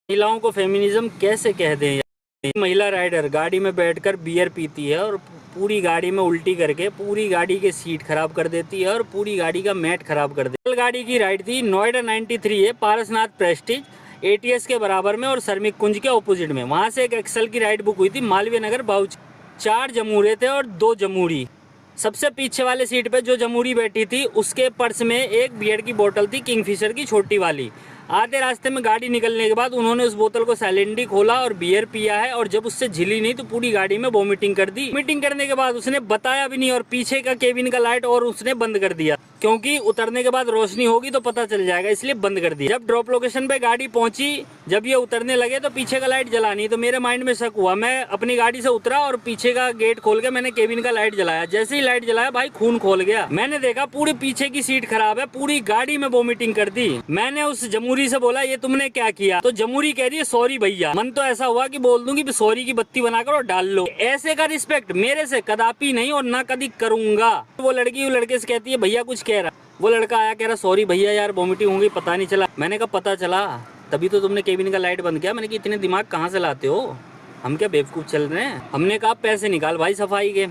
महिलाओं को फेमिनिज्म कैसे कह दें यार। महिला राइडर गाड़ी में बैठकर बियर पीती है और पूरी गाड़ी में उल्टी करके पूरी गाड़ी के सीट खराब कर देती है और पूरी गाड़ी का मैट खराब कर देती है। गाड़ी की राइड थी नोएडा 93 है, पारसनाथ प्रेस्टीज एटीएस के बराबर में और श्रमिक कुंज के ऑपोजिट में। वहां से एक एक्सल की राइड बुक हुई थी मालवीय नगर बाउच। 4 जमूरे थे और 2 जमूरी। सबसे पीछे वाले सीट पे जो जमूरी बैठी थी उसके पर्स में एक बियर की बोतल थी, किंगफिशर की छोटी वाली। आधे रास्ते में गाड़ी निकलने के बाद उन्होंने उस बोतल को साइलेंटली खोला और बियर पिया है और जब उससे झिली नहीं तो पूरी गाड़ी में वॉमिटिंग कर दी। वॉमिटिंग करने के बाद उसने बताया भी नहीं और पीछे का केबिन का लाइट और उसने बंद कर दिया, क्योंकि उतरने के बाद रोशनी होगी तो पता चल जाएगा, इसलिए बंद कर दिया। जब ड्रॉप लोकेशन पे गाड़ी पहुंची, जब ये उतरने लगे तो पीछे का लाइट जला नहीं, तो मेरे माइंड में शक हुआ। मैं अपनी गाड़ी से उतरा और पीछे का गेट खोल के मैंने केबिन का लाइट जलाया। जैसे ही लाइट जलाया भाई खून खोल गया। मैंने देखा पूरी पीछे की सीट खराब है, पूरी गाड़ी में वॉमिटिंग कर दी। मैंने उस जमूरी से बोला ये तुमने क्या किया, तो जमूरी कह रही है सॉरी भैया। मन तो ऐसा हुआ कि बोल दूंगी सॉरी की बत्ती बनाकर और डाल लो। ऐसे का रिस्पेक्ट मेरे से कदापि नहीं और ना कभी करूंगा। वो लड़की लड़के से कहती है भैया कुछ कह रहा। वो लड़का आया कह रहा सॉरी भैया यार वॉमिटिंग होगी पता नहीं चला। मैंने कहा पता चला तभी तो तुमने केबिन का लाइट बंद किया। मैंने कहा इतने दिमाग कहाँ से लाते हो, हम क्या बेवकूफ चल रहे हैं। हमने कहा पैसे निकाल भाई सफाई के,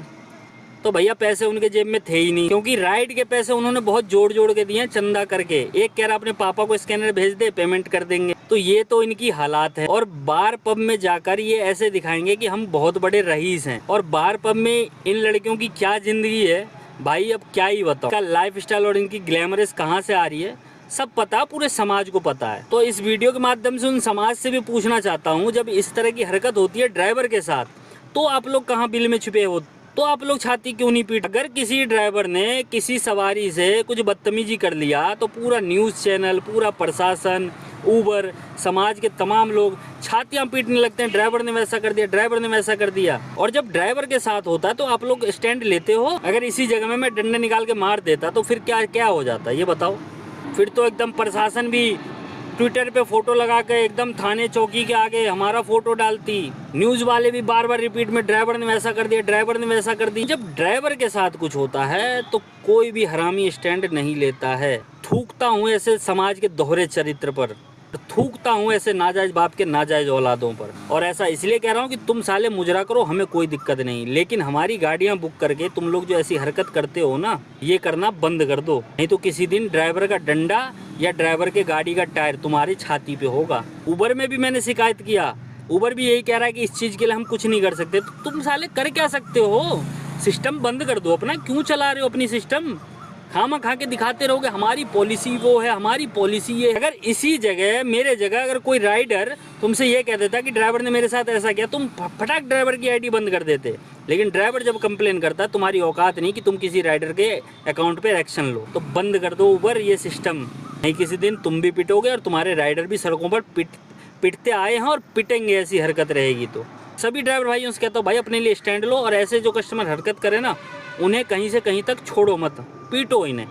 तो भैया पैसे उनके जेब में थे ही नहीं, क्योंकि राइड के पैसे उन्होंने बहुत जोड़ जोड़ के दिए चंदा करके। एक कह रहा अपने पापा को स्कैनर भेज दे पेमेंट कर देंगे। तो ये तो इनकी हालात है। और बार पब में जाकर ये ऐसे दिखाएंगे कि हम बहुत बड़े रईस हैं। और बार पब में इन लड़कियों की क्या जिंदगी है भाई, अब क्या ही बताओ। इनका लाइफ स्टाइल और इनकी ग्लैमरस कहाँ से आ रही है सब पता, पूरे समाज को पता है। तो इस वीडियो के माध्यम से उन समाज से भी पूछना चाहता हूँ, जब इस तरह की हरकत होती है ड्राइवर के साथ तो आप लोग कहाँ बिल में छुपे हो, तो आप लोग छाती क्यों नहीं पीट। अगर किसी ड्राइवर ने किसी सवारी से कुछ बदतमीजी कर लिया तो पूरा न्यूज़ चैनल, पूरा प्रशासन, ऊबर, समाज के तमाम लोग छातियां पीटने लगते हैं, ड्राइवर ने वैसा कर दिया, ड्राइवर ने वैसा कर दिया। और जब ड्राइवर के साथ होता है तो आप लोग स्टैंड लेते हो। अगर इसी जगह में मैं डंडा निकाल के मार देता तो फिर क्या क्या हो जाता ये बताओ। फिर तो एकदम प्रशासन भी ट्विटर पे फोटो लगा के एकदम थाने चौकी के आगे हमारा फोटो डालती। न्यूज वाले भी बार बार रिपीट में ड्राइवर ने वैसा कर दिया, ड्राइवर ने वैसा कर दिया। जब ड्राइवर के साथ कुछ होता है तो कोई भी हरामी स्टैंड नहीं लेता है। थूकता हूँ ऐसे समाज के दोहरे चरित्र पर, थूकता हूँ ऐसे नाजायज बाप के नाजायज औलादों पर। और ऐसा इसलिए कह रहा हूँ कि तुम साले मुजरा करो, हमें कोई दिक्कत नहीं, लेकिन हमारी गाड़ियाँ बुक करके तुम लोग जो ऐसी हरकत करते हो ना, ये करना बंद कर दो। नहीं तो किसी दिन ड्राइवर का डंडा या ड्राइवर के गाड़ी का टायर तुम्हारी छाती पे होगा। उबर में भी मैंने शिकायत किया, उबर भी यही कह रहा है कि इस चीज़ के लिए हम कुछ नहीं कर सकते। तो तुम साले कर क्या सकते हो, सिस्टम बंद कर दो अपना। क्यों चला रहे हो अपनी सिस्टम, खामा खा के दिखाते रहोगे हमारी पॉलिसी वो है, हमारी पॉलिसी ये। अगर इसी जगह मेरे जगह अगर कोई राइडर तुमसे ये कह देता कि ड्राइवर ने मेरे साथ ऐसा किया, तुम फटाक ड्राइवर की आईडी बंद कर देते। लेकिन ड्राइवर जब कंप्लेन करता है तुम्हारी औकात नहीं कि तुम किसी राइडर के अकाउंट पे एक्शन लो। तो बंद कर दो उबर ये सिस्टम, नहीं किसी दिन तुम भी पिटोगे और तुम्हारे राइडर भी सड़कों पर पिटते आए हैं और पिटेंगे। ऐसी हरकत रहेगी तो सभी ड्राइवर भाइयों से कहता हूँ भाई अपने लिए स्टैंड लो और ऐसे जो कस्टमर हरकत करे ना उन्हें कहीं से कहीं तक छोड़ो मत, पीटो इन्हें।